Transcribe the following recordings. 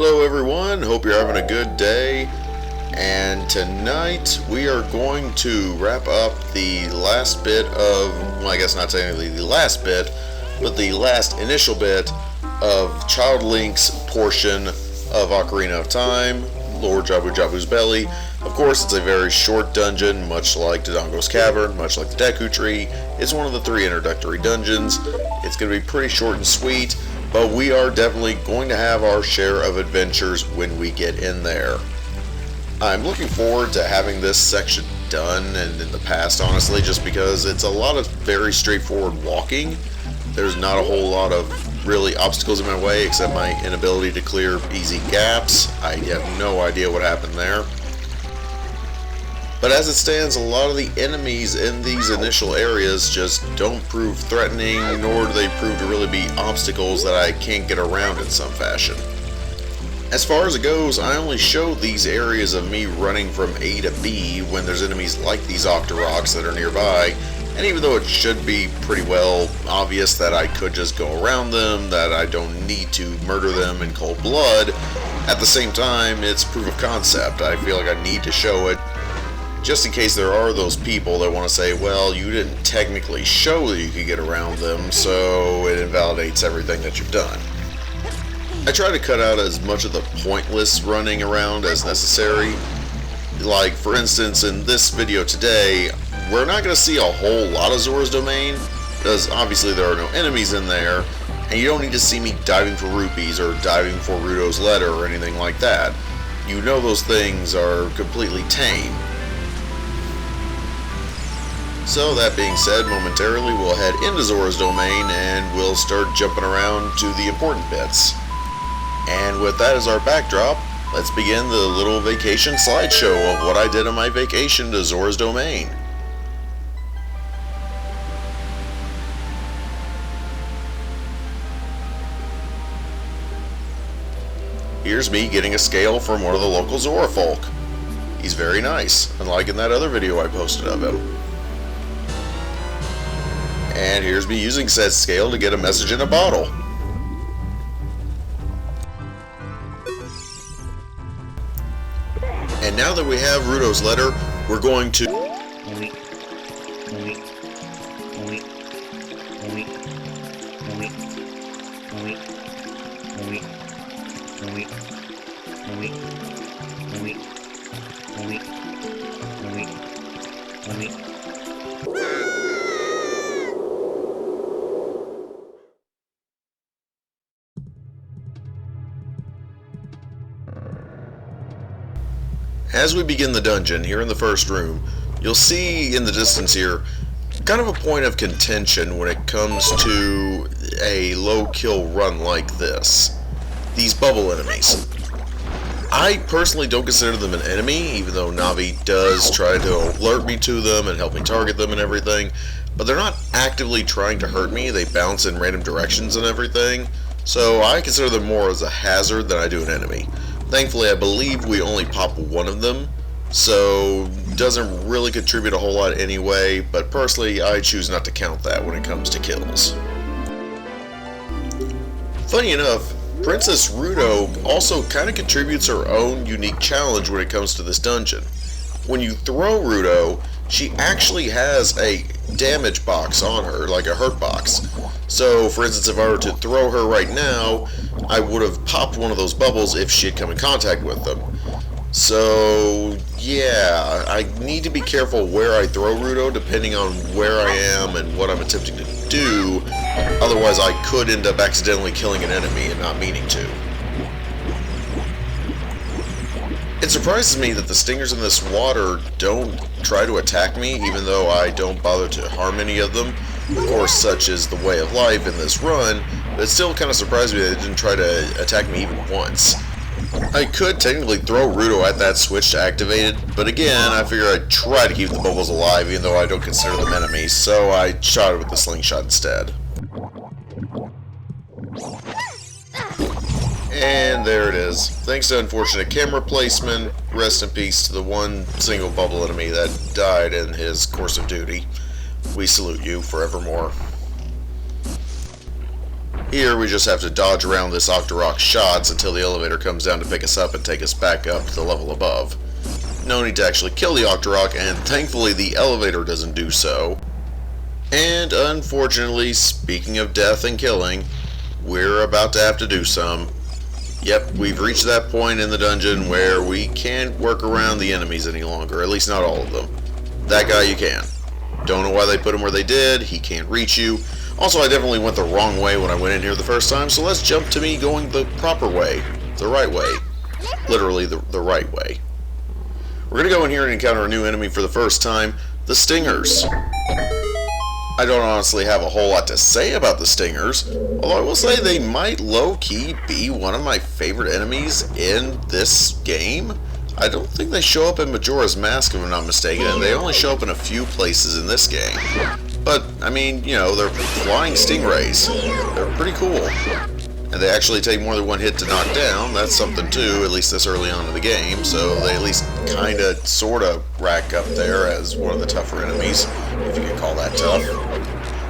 Hello everyone, hope you're having a good day, and tonight we are going to wrap up the last bit of, well, I guess not technically the last bit, but the last initial bit of Child Link's portion of Ocarina of Time, Lord Jabu's Belly. Of course, it's a very short dungeon, much like Dodongo's Cavern, much like the Deku Tree. It's one of the 3 introductory dungeons. It's going to be pretty short and sweet, but we are definitely going to have our share of adventures when we get in there. I'm looking forward to having this section done, and in the past, honestly, just because it's a lot of very straightforward walking. There's not a whole lot of really obstacles in my way, except my inability to clear easy gaps. I have no idea what happened there. But as it stands, a lot of the enemies in these initial areas just don't prove threatening, nor do they prove to really be obstacles that I can't get around in some fashion. As far as it goes, I only show these areas of me running from A to B when there's enemies like these Octoroks that are nearby, and even though it should be pretty well obvious that I could just go around them, that I don't need to murder them in cold blood, at the same time, it's proof of concept. I feel like I need to show it, just in case there are those people that want to say, well, you didn't technically show that you could get around them, so it invalidates everything that you've done. I try to cut out as much of the pointless running around as necessary. Like, for instance, in this video today, we're not going to see a whole lot of Zora's Domain, because obviously there are no enemies in there, and you don't need to see me diving for rupees or diving for Ruto's letter or anything like that. You know those things are completely tame. So that being said, momentarily we'll head into Zora's Domain and we'll start jumping around to the important bits. And with that as our backdrop, let's begin the little vacation slideshow of what I did on my vacation to Zora's Domain. Here's me getting a scale from one of the local Zora folk. He's very nice, unlike in that other video I posted of him. And here's me using said scale to get a message in a bottle. And now that we have Ruto's letter, we're going to... As we begin the dungeon, here in the first room, you'll see in the distance here kind of a point of contention when it comes to a low kill run like this. These bubble enemies. I personally don't consider them an enemy, even though Navi does try to alert me to them and help me target them and everything, but they're not actively trying to hurt me. They bounce in random directions and everything, so I consider them more as a hazard than I do an enemy. Thankfully, I believe we only pop one of them, so doesn't really contribute a whole lot anyway, but personally, I choose not to count that when it comes to kills. Funny enough, Princess Ruto also kind of contributes her own unique challenge when it comes to this dungeon. When you throw Ruto, she actually has a damage box on her, like a hurt box. So, for instance, if I were to throw her right now, I would have popped one of those bubbles if she had come in contact with them. So, yeah, I need to be careful where I throw Ruto, depending on where I am and what I'm attempting to do. Otherwise, I could end up accidentally killing an enemy and not meaning to. It surprises me that the stingers in this water don't try to attack me, even though I don't bother to harm any of them. Of course, such is the way of life in this run, but it still kind of surprised me that they didn't try to attack me even once. I could technically throw Ruto at that switch to activate it, but again, I figure I'd try to keep the bubbles alive even though I don't consider them enemies, so I shot it with the slingshot instead. And there it is. Thanks to unfortunate camera placement, rest in peace to the one single bubble enemy that died in his course of duty. We salute you forevermore. Here we just have to dodge around this Octorok's shots until the elevator comes down to pick us up and take us back up to the level above. No need to actually kill the Octorok, and thankfully the elevator doesn't do so. And unfortunately, speaking of death and killing, we're about to have to do some. Yep, we've reached that point in the dungeon where we can't work around the enemies any longer, at least not all of them. That guy you can. Don't know why they put him where they did, he can't reach you. Also, I definitely went the wrong way when I went in here the first time, so let's jump to me going the proper way. The right way. Literally the right way. We're going to go in here and encounter a new enemy for the first time, the Stingers. I don't honestly have a whole lot to say about the Stingers, although I will say they might low-key be one of my favorite enemies in this game. I don't think they show up in Majora's Mask if I'm not mistaken, and they only show up in a few places in this game. But, I mean, you know, they're flying stingrays. They're pretty cool. And they actually take more than one hit to knock down. That's something too, at least this early on in the game, so they at least kinda, sorta rack up there as one of the tougher enemies, if you can call that tough.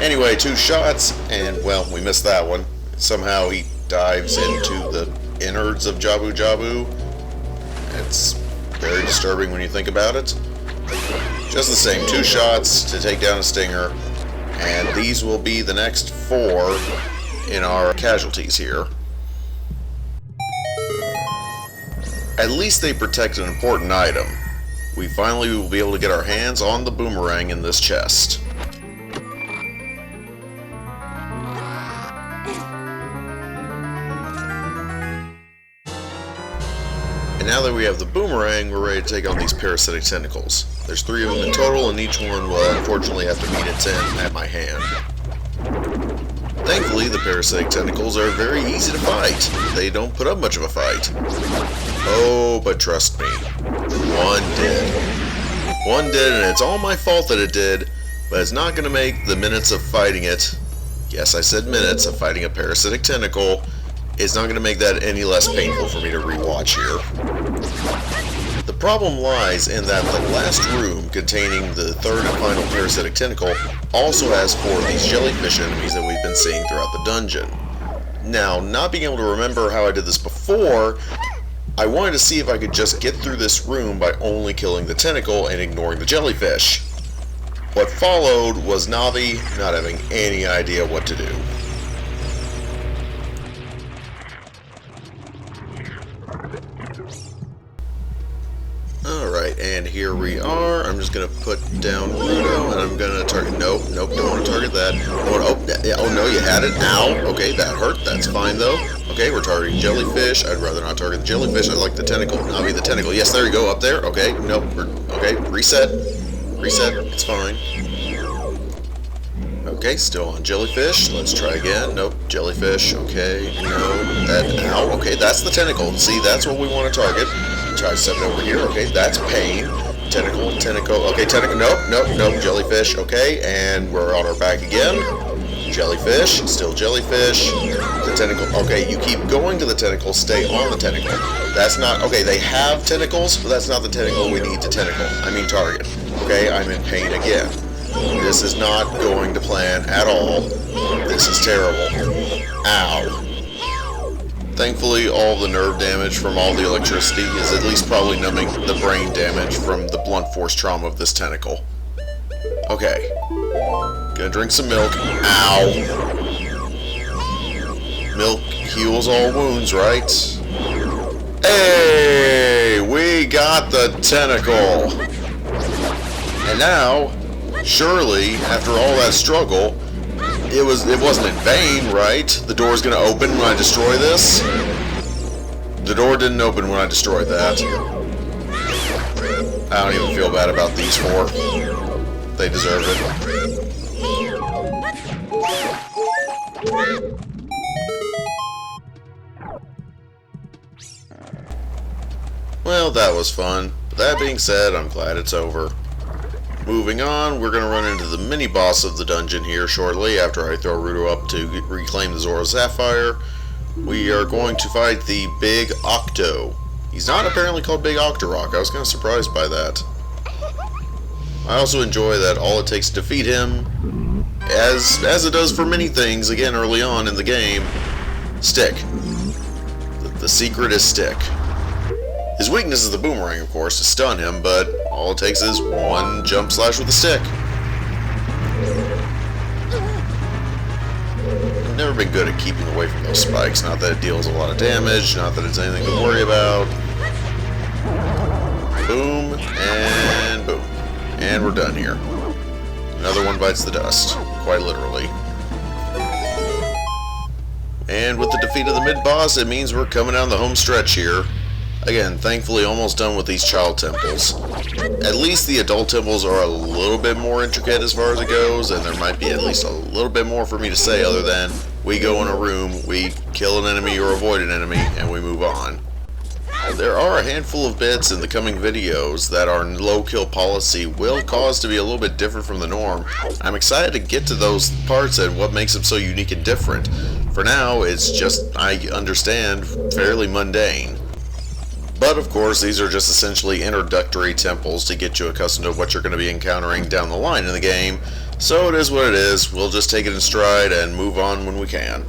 Anyway, 2 shots, and, well, we missed that one. Somehow he dives into the innards of Jabu Jabu. It's very disturbing when you think about it. Just the same, 2 shots to take down a Stinger, and these will be the next 4 in our casualties here. At least they protect an important item. We finally will be able to get our hands on the boomerang in this chest. And now that we have the boomerang, we're ready to take on these parasitic tentacles. There's 3 of them in total, and each one will unfortunately have to meet its end at my hand. Thankfully, the parasitic tentacles are very easy to fight. They don't put up much of a fight. Oh, but trust me, one did. One did, and it's all my fault that it did, but it's not going to make the minutes of fighting it, yes, I said minutes of fighting a parasitic tentacle, it's not going to make that any less painful for me to rewatch here. The problem lies in that the last room containing the 3rd and final parasitic tentacle also has 4 of these jellyfish enemies that we've been seeing throughout the dungeon. Now, not being able to remember how I did this before, I wanted to see if I could just get through this room by only killing the tentacle and ignoring the jellyfish. What followed was Navi not having any idea what to do. Alright, and here we are. I'm just going to put down Rudo, and I'm going to target... Nope, don't want to target that. Oh, no, you had it. Ow. Okay, that hurt. That's fine, though. Okay, we're targeting jellyfish. I'd rather not target the jellyfish. I like the tentacle. Navi the tentacle. Yes, there you go. Up there. Okay, nope. Okay, reset. Reset. It's fine. Okay, still on jellyfish. Let's try again. Nope, jellyfish. Okay, no. Ow. Okay, that's the tentacle. See, that's what we want to target. Try stepping over here. Okay, that's pain. Tentacle. Okay, tentacle. Nope. Jellyfish. Okay, and we're on our back again. Jellyfish. Still jellyfish. The tentacle. Okay, you keep going to the tentacle. Stay on the tentacle. That's not... Okay, they have tentacles, but that's not the tentacle we need to tentacle. I mean target. Okay, I'm in pain again. This is not going to plan at all. This is terrible. Ow. Thankfully, all the nerve damage from all the electricity is at least probably numbing the brain damage from the blunt force trauma of this tentacle. Okay. Gonna drink some milk. Ow. Milk heals all wounds, right? Hey! We got the tentacle! And now, surely, after all that struggle, it wasn't in vain, right? The door's gonna open when I destroy this? The door didn't open when I destroyed that. I don't even feel bad about these 4. They deserve it. Well, that was fun. But that being said, I'm glad it's over. Moving on, we're going to run into the mini-boss of the dungeon here shortly after I throw Rudo up to reclaim the Zora Sapphire. We are going to fight the Big Octo. He's not apparently called Big Octorok. I was kind of surprised by that. I also enjoy that all it takes to defeat him as it does for many things, again, early on in the game, stick. The secret is stick. His weakness is the boomerang, of course, to stun him, but all it takes is one jump slash with a stick. I've never been good at keeping away from those spikes. Not that it deals a lot of damage, not that it's anything to worry about. Boom, and boom. And we're done here. Another one bites the dust, quite literally. And with the defeat of the mid-boss, it means we're coming down the home stretch here. Again, thankfully almost done with these child temples. At least the adult temples are a little bit more intricate as far as it goes, and there might be at least a little bit more for me to say other than we go in a room, we kill an enemy or avoid an enemy, and we move on. There are a handful of bits in the coming videos that our low kill policy will cause to be a little bit different from the norm. I'm excited to get to those parts and what makes them so unique and different. For now, it's just, I understand, fairly mundane. But of course, these are just essentially introductory temples to get you accustomed to what you're going to be encountering down the line in the game. So it is what it is, we'll just take it in stride and move on when we can.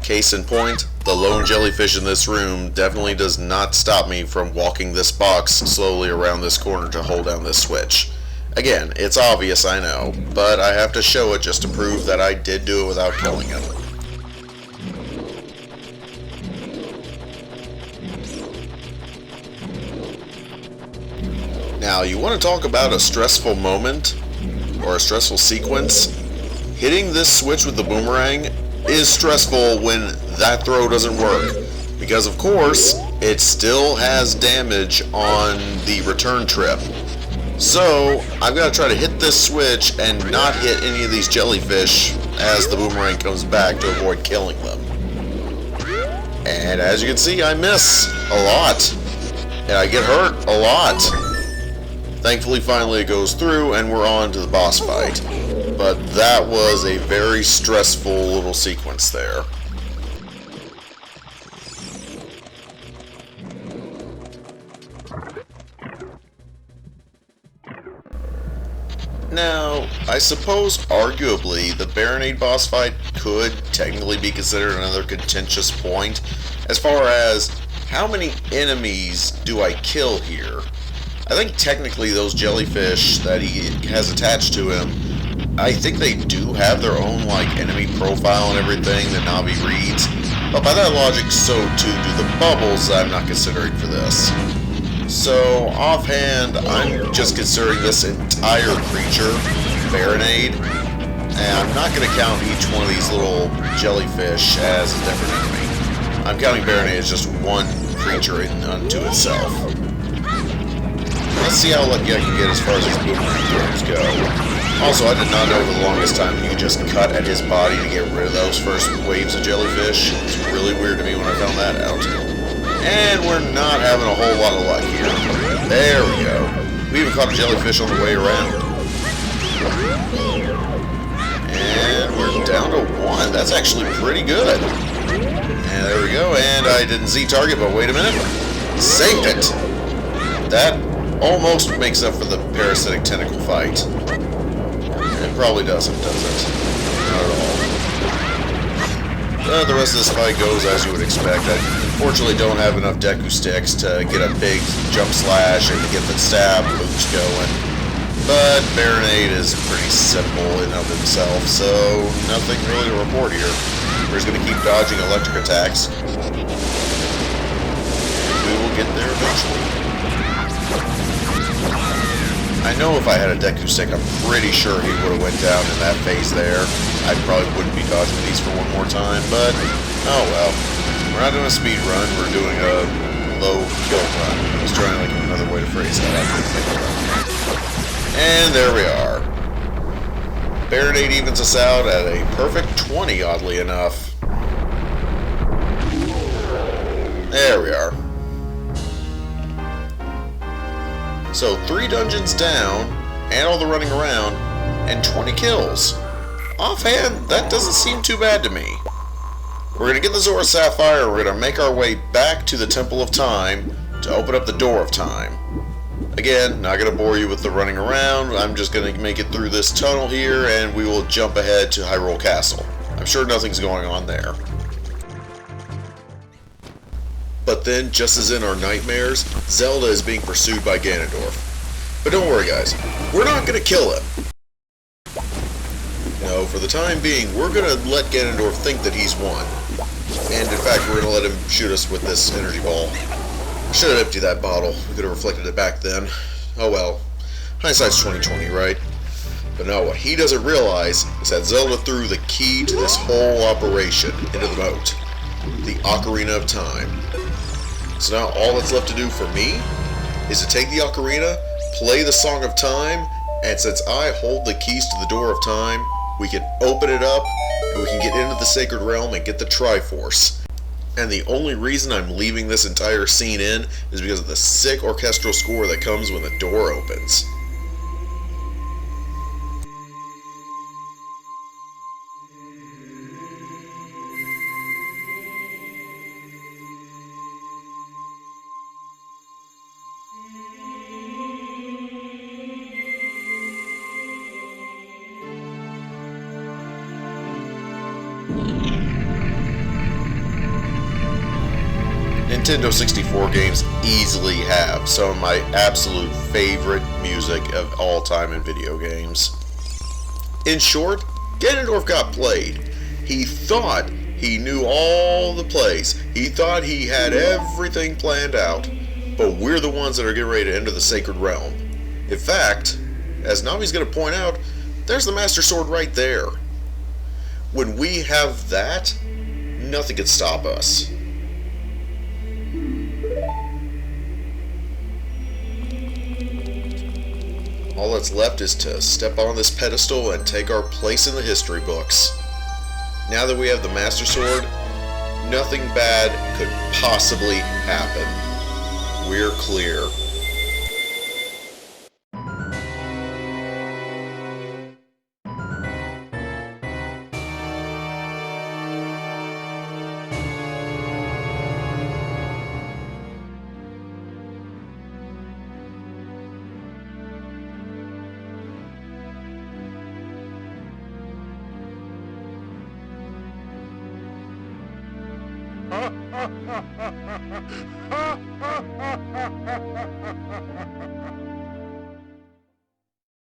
Case in point, the lone jellyfish in this room definitely does not stop me from walking this box slowly around this corner to hold down this switch. Again, it's obvious, I know, but I have to show it just to prove that I did do it without killing him. Now, you want to talk about a stressful moment, or a stressful sequence? Hitting this switch with the boomerang is stressful when that throw doesn't work, because of course it still has damage on the return trip. So I've got to try to hit this switch and not hit any of these jellyfish as the boomerang comes back to avoid killing them. And as you can see, I miss a lot and I get hurt a lot. Thankfully finally it goes through and we're on to the boss fight. But that was a very stressful little sequence there. Now, I suppose arguably the Baronade boss fight could technically be considered another contentious point as far as how many enemies do I kill here. I think technically those jellyfish that he has attached to him, I think they do have their own like enemy profile and everything that Navi reads, but by that logic so too do the bubbles that I'm not considering for this. So offhand, I'm just considering this entire creature Baronade, and I'm not going to count each one of these little jellyfish as a different enemy. I'm counting Baronade as just one creature unto itself. Let's see how lucky I can get as far as these boomerang throws go. Also, I did not know for the longest time you could just cut at his body to get rid of those first waves of jellyfish. It's really weird to me when I found that out. And we're not having a whole lot of luck here. There we go. We even caught a jellyfish on the way around. And we're down to one. That's actually pretty good. And there we go. And I didn't see target, but wait a minute. Saved it. That almost makes up for the parasitic tentacle fight. It probably doesn't, does it? Not at all. The rest of this fight goes as you would expect. I unfortunately don't have enough Deku sticks to get a big jump slash and to get the stab moves going. But Baronade is pretty simple in of himself, so nothing really to report here. We're just going to keep dodging electric attacks. We will get there eventually. I know if I had a Deku stick, I'm pretty sure he would have went down in that phase there. I probably wouldn't be dodging these for one more time, but oh well. We're not doing a speed run, we're doing a low kill run. I was trying to think of another way to phrase that. I couldn't think of it. And there we are. Baronade evens us out at a perfect 20, oddly enough. There we are. So 3 dungeons down, and all the running around, and 20 kills. Offhand, that doesn't seem too bad to me. We're going to get the Zora Sapphire, we're going to make our way back to the Temple of Time to open up the Door of Time. Again, not going to bore you with the running around. I'm just going to make it through this tunnel here, and we will jump ahead to Hyrule Castle. I'm sure nothing's going on there. But then, just as in our nightmares, Zelda is being pursued by Ganondorf. But don't worry guys, we're not going to kill him. No, for the time being, we're going to let Ganondorf think that he's won. And in fact, we're going to let him shoot us with this energy ball. I should have emptied that bottle. We could have reflected it back then. Oh well. Hindsight's 20/20, right? But no, what he doesn't realize is that Zelda threw the key to this whole operation into the moat. The Ocarina of Time. So now all that's left to do for me is to take the Ocarina, play the Song of Time, and since I hold the keys to the Door of Time, we can open it up, and we can get into the Sacred Realm and get the Triforce. And the only reason I'm leaving this entire scene in is because of the sick orchestral score that comes when the door opens. Nintendo 64 games easily have some of my absolute favorite music of all time in video games. In short, Ganondorf got played. He thought he knew all the plays. He thought he had everything planned out. But we're the ones that are getting ready to enter the Sacred Realm. In fact, as Navi's going to point out, there's the Master Sword right there. When we have that, nothing can stop us. All that's left is to step on this pedestal and take our place in the history books. Now that we have the Master Sword, nothing bad could possibly happen. We're clear.